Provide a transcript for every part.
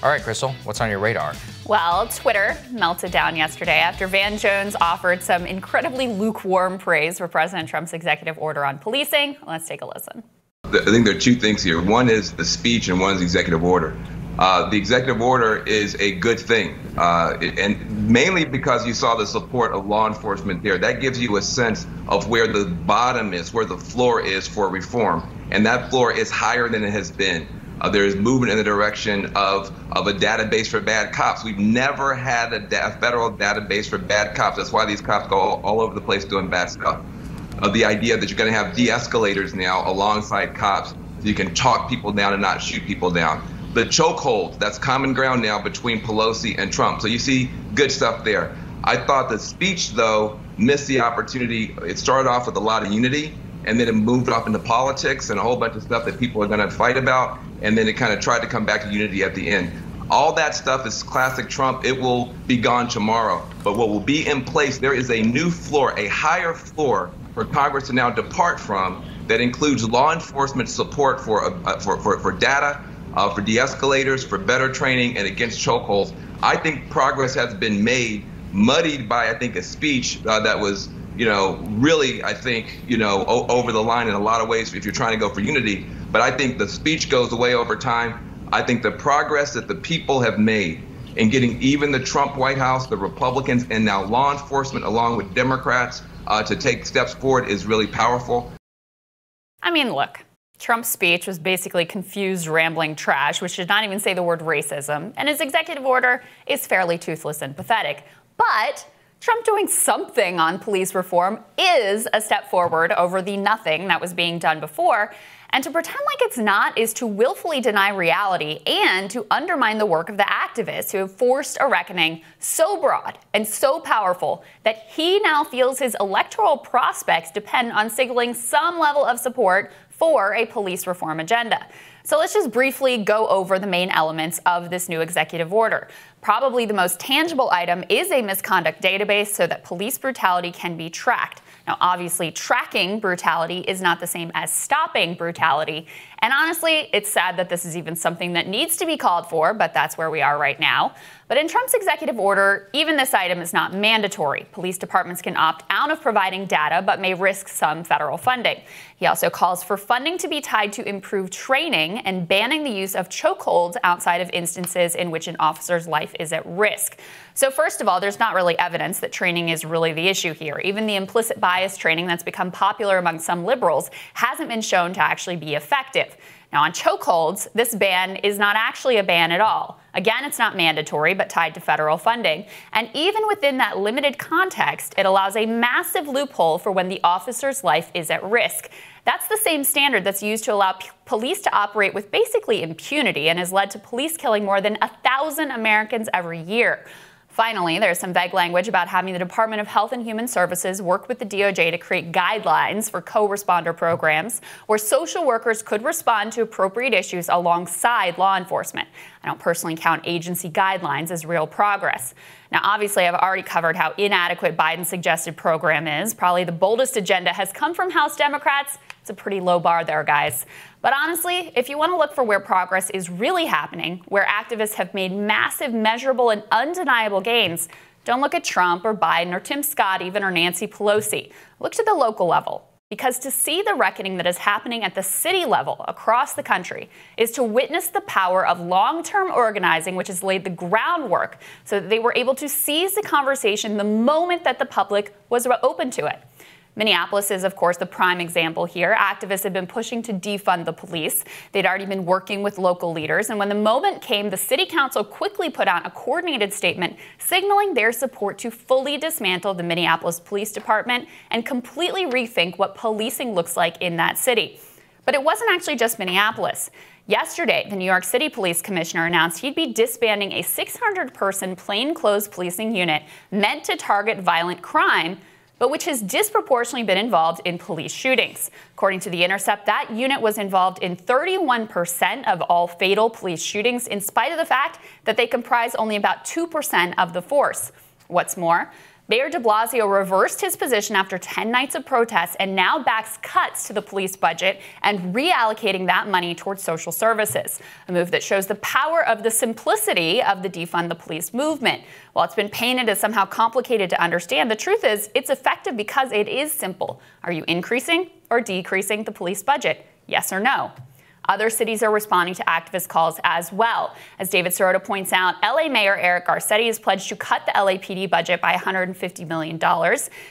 All right, Krystal, what's on your radar? Well, Twitter melted down yesterday after Van Jones offered some incredibly lukewarm praise for President Trump's executive order on policing. Let's take a listen. I think there are two things here. One is the speech and one is the executive order. The executive order is a good thing, and mainly because you saw the support of law enforcement there. That gives you a sense of where the bottom is, where the floor is for reform, and that floor is higher than it has been. There is movement in the direction of a database for bad cops. We've never had a federal database for bad cops. That's why these cops go all over the place doing bad stuff. The idea that you're going to have de-escalators now alongside cops so you can talk people down and not shoot people down. The chokehold, that's common ground now between Pelosi and Trump. So you see good stuff there. I thought the speech, though, missed the opportunity. It started off with a lot of unity, and then it moved off into politics and a whole bunch of stuff that people are going to fight about, and then it kind of tried to come back to unity at the end. All that stuff is classic Trump. It will be gone tomorrow. But what will be in place, there is a new floor, a higher floor for Congress to now depart from that includes law enforcement support for data, for de-escalators, for better training, and against chokeholds. I think progress has been made, muddied by, I think, a speech that was, really, I think, over the line in a lot of ways if you're trying to go for unity. But I think the speech goes away over time. I think the progress that the people have made in getting even the Trump White House, the Republicans, and now law enforcement, along with Democrats, to take steps forward is really powerful. I mean, look, Trump's speech was basically confused, rambling trash, which did not even say the word racism, and his executive order is fairly toothless and pathetic. But Trump doing something on police reform is a step forward over the nothing that was being done before. And to pretend like it's not is to willfully deny reality and to undermine the work of the activists who have forced a reckoning so broad and so powerful that he now feels his electoral prospects depend on signaling some level of support for a police reform agenda. So let's just briefly go over the main elements of this new executive order. Probably the most tangible item is a misconduct database so that police brutality can be tracked. Now, obviously, tracking brutality is not the same as stopping brutality. And honestly, it's sad that this is even something that needs to be called for, but that's where we are right now. But in Trump's executive order, even this item is not mandatory. Police departments can opt out of providing data, but may risk some federal funding. He also calls for funding to be tied to improved training and banning the use of chokeholds outside of instances in which an officer's life is at risk. So first of all, there's not really evidence that training is really the issue here. Even the implicit bias training that's become popular among some liberals hasn't been shown to actually be effective. Now, on chokeholds, this ban is not actually a ban at all. Again, it's not mandatory, but tied to federal funding. And even within that limited context, it allows a massive loophole for when the officer's life is at risk. That's the same standard that's used to allow police to operate with basically impunity and has led to police killing more than 1,000 Americans every year. Finally, there's some vague language about having the Department of Health and Human Services work with the DOJ to create guidelines for co-responder programs where social workers could respond to appropriate issues alongside law enforcement. I don't personally count agency guidelines as real progress. Now, obviously, I've already covered how inadequate Biden's suggested program is. Probably the boldest agenda has come from House Democrats. It's a pretty low bar there, guys. But honestly, if you want to look for where progress is really happening, where activists have made massive, measurable, and undeniable gains, don't look at Trump or Biden or Tim Scott even or Nancy Pelosi. Look to the local level. Because to see the reckoning that is happening at the city level across the country is to witness the power of long-term organizing, which has laid the groundwork so that they were able to seize the conversation the moment that the public was open to it. Minneapolis is, of course, the prime example here. Activists had been pushing to defund the police. They'd already been working with local leaders. And when the moment came, the city council quickly put out a coordinated statement signaling their support to fully dismantle the Minneapolis Police Department and completely rethink what policing looks like in that city. But it wasn't actually just Minneapolis. Yesterday, the New York City Police Commissioner announced he'd be disbanding a 600-person plainclothes policing unit meant to target violent crime, but which has disproportionately been involved in police shootings. According to The Intercept, that unit was involved in 31% of all fatal police shootings, in spite of the fact that they comprise only about 2% of the force. What's more, Mayor de Blasio reversed his position after 10 nights of protests and now backs cuts to the police budget and reallocating that money towards social services, a move that shows the power of the simplicity of the defund the police movement. While it's been painted as somehow complicated to understand, the truth is it's effective because it is simple. Are you increasing or decreasing the police budget? Yes or no? Other cities are responding to activist calls as well. As David Sirota points out, LA Mayor Eric Garcetti has pledged to cut the LAPD budget by $150 million.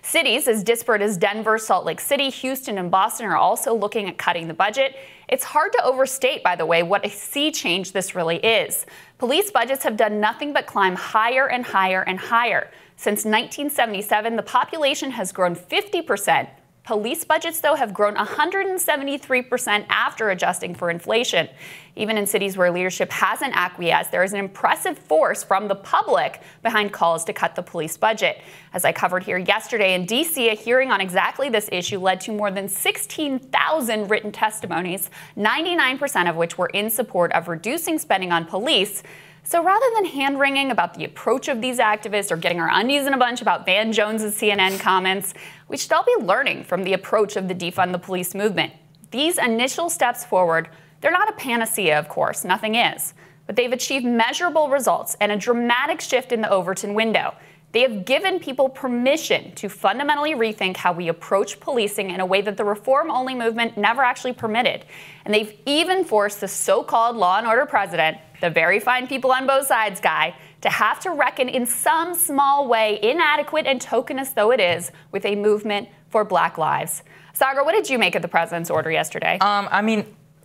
Cities as disparate as Denver, Salt Lake City, Houston, and Boston are also looking at cutting the budget. It's hard to overstate, by the way, what a sea change this really is. Police budgets have done nothing but climb higher and higher and higher. Since 1977, the population has grown 50%. Police budgets, though, have grown 173% after adjusting for inflation. Even in cities where leadership hasn't acquiesced, there is an impressive force from the public behind calls to cut the police budget. As I covered here yesterday in D.C., a hearing on exactly this issue led to more than 16,000 written testimonies, 99% of which were in support of reducing spending on police. So rather than hand-wringing about the approach of these activists or getting our undies in a bunch about Van Jones's CNN comments, we should all be learning from the approach of the defund the police movement. These initial steps forward, they're not a panacea, of course, nothing is, but they've achieved measurable results and a dramatic shift in the Overton window. They have given people permission to fundamentally rethink how we approach policing in a way that the reform-only movement never actually permitted. And they've even forced the so-called law and order president, the very fine people on both sides guy, to have to reckon in some small way, inadequate and tokenist though it is, with a movement for Black lives. Sagar, what did you make of the president's order yesterday?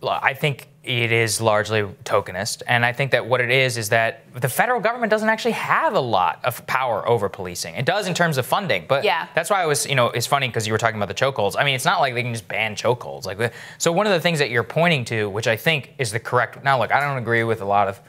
I think it is largely tokenist. And I think that what it is that the federal government doesn't actually have a lot of power over policing. It does in terms of funding. But yeah, that's why I was, it's funny because you were talking about the chokeholds. I mean, it's not like they can just ban chokeholds. So one of the things that you're pointing to, which I think is the correct. Now, look, I don't agree with a lot of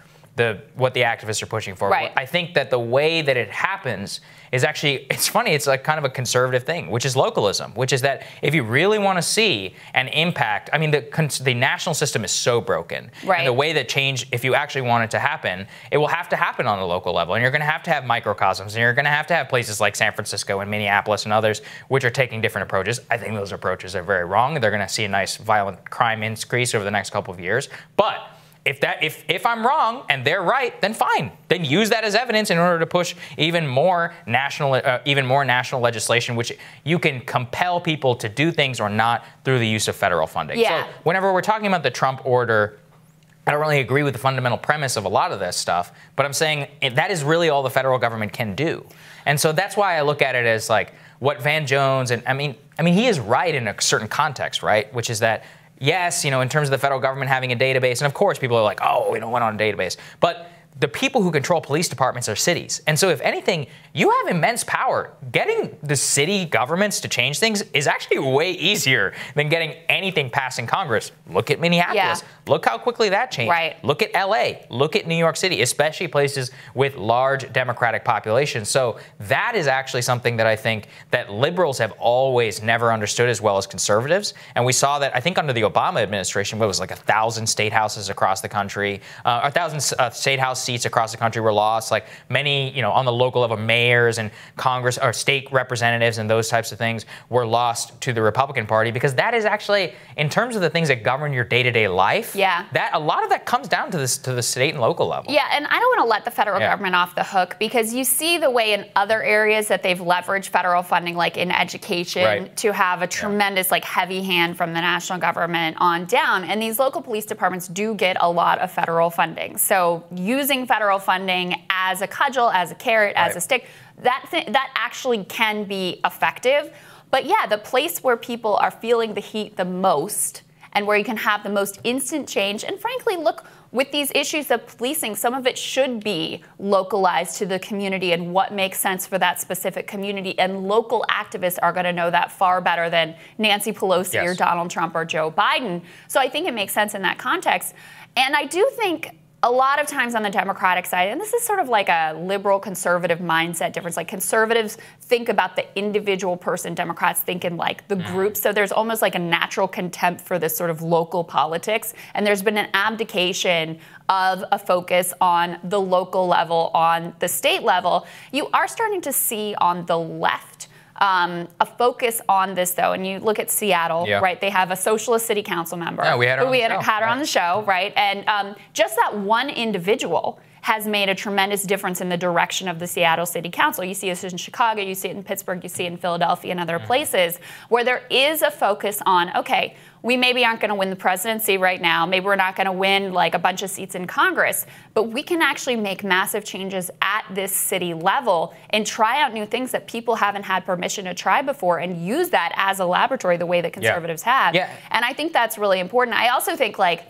what the activists are pushing for. Right. I think that the way that it happens is actually, it's funny, it's like kind of a conservative thing, which is localism, which is that if you really want to see an impact, I mean, the national system is so broken. Right. And the way that change, if you actually want it to happen, it will have to happen on the local level. And you're going to have microcosms, and you're going to have places like San Francisco and Minneapolis and others, which are taking different approaches. I think those approaches are very wrong. They're going to see a nice violent crime increase over the next couple of years. But if I'm wrong and they're right, then fine. Then use that as evidence in order to push even more national legislation, which you can compel people to do things or not through the use of federal funding. Yeah. So whenever we're talking about the Trump order, I don't really agree with the fundamental premise of a lot of this stuff, but I'm saying that is really all the federal government can do. And so that's why I look at it as like what Van Jones, and I mean he is right in a certain context, right? Which is that yes, in terms of the federal government having a database, and of course people are like, oh, we don't want on a database. But the people who control police departments are cities. And so if anything, you have immense power. Getting the city governments to change things is actually way easier than getting anything passed in Congress. Look at Minneapolis. Yeah. Look how quickly that changed. Right. Look at LA. Look at New York City, especially places with large Democratic populations. So that is actually something that I think that liberals have always never understood as well as conservatives. And we saw that, I think, under the Obama administration, what was like 1,000 state houses across the country, 1,000 state house seats across the country were lost. Like many, on the local level, mayors and Congress or state representatives and those types of things were lost to the Republican Party, because that is actually, in terms of the things that govern your day-to-day life, that a lot of that comes down to the state and local level. Yeah, and I don't want to let the federal government off the hook, because you see the way in other areas that they've leveraged federal funding, like in education, to have a tremendous heavy hand from the national government on down. And these local police departments do get a lot of federal funding. So using federal funding as a cudgel, as a carrot, as a stick, that actually can be effective. But yeah, the place where people are feeling the heat the most and where you can have the most instant change, and frankly, look, with these issues of policing, some of it should be localized to the community and what makes sense for that specific community. And local activists are going to know that far better than Nancy Pelosi or Donald Trump or Joe Biden. So I think it makes sense in that context. And I do think a lot of times on the Democratic side, and this is sort of like a liberal conservative mindset difference, like conservatives think about the individual person, Democrats think in like the group. So there's almost like a natural contempt for this sort of local politics. And there's been an abdication of a focus on the local level, on the state level. You are starting to see on the left a focus on this, though, and you look at Seattle, right? They have a socialist city council member. Yeah, we had her on the show, right? And just that one individual has made a tremendous difference in the direction of the Seattle City Council. You see this in Chicago, you see it in Pittsburgh, you see it in Philadelphia and other places where there is a focus on, okay, we maybe aren't going to win the presidency right now. Maybe we're not going to win like a bunch of seats in Congress, but we can actually make massive changes at this city level and try out new things that people haven't had permission to try before and use that as a laboratory the way that conservatives have. And I think that's really important. I also think like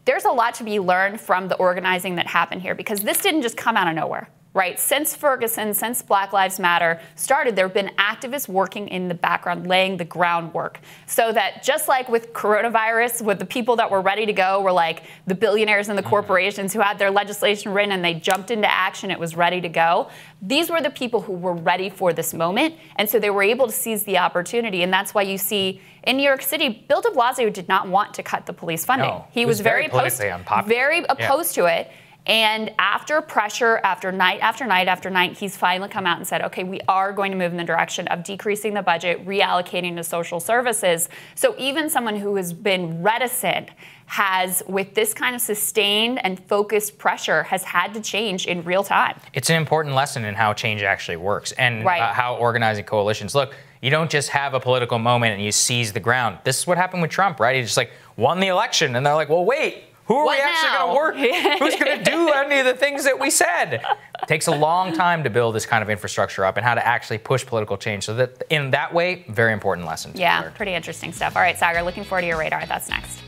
there's a lot to be learned from the organizing that happened here because this didn't just come out of nowhere. Right? Since Ferguson, since Black Lives Matter started, there have been activists working in the background, laying the groundwork. So that just like with coronavirus, with the people that were ready to go were like the billionaires and the corporations who had their legislation written and they jumped into action, it was ready to go. These were the people who were ready for this moment. And so they were able to seize the opportunity. And that's why you see in New York City, Bill de Blasio did not want to cut the police funding. No, he was very opposed to it. And after pressure, after night after night after night, he's finally come out and said, okay, we are going to move in the direction of decreasing the budget, reallocating to social services. So even someone who has been reticent has, with this kind of sustained and focused pressure, has had to change in real time. It's an important lesson in how change actually works and how organizing coalitions. Look, you don't just have a political moment and you seize the ground. This is what happened with Trump, right? He just like won the election and they're like, well, wait. Who are we actually going to work? Who's going to do any of the things that we said? It takes a long time to build this kind of infrastructure up and how to actually push political change. So that in that way, very important lesson. Yeah, pretty interesting stuff. All right, Sagar, looking forward to your radar. That's next.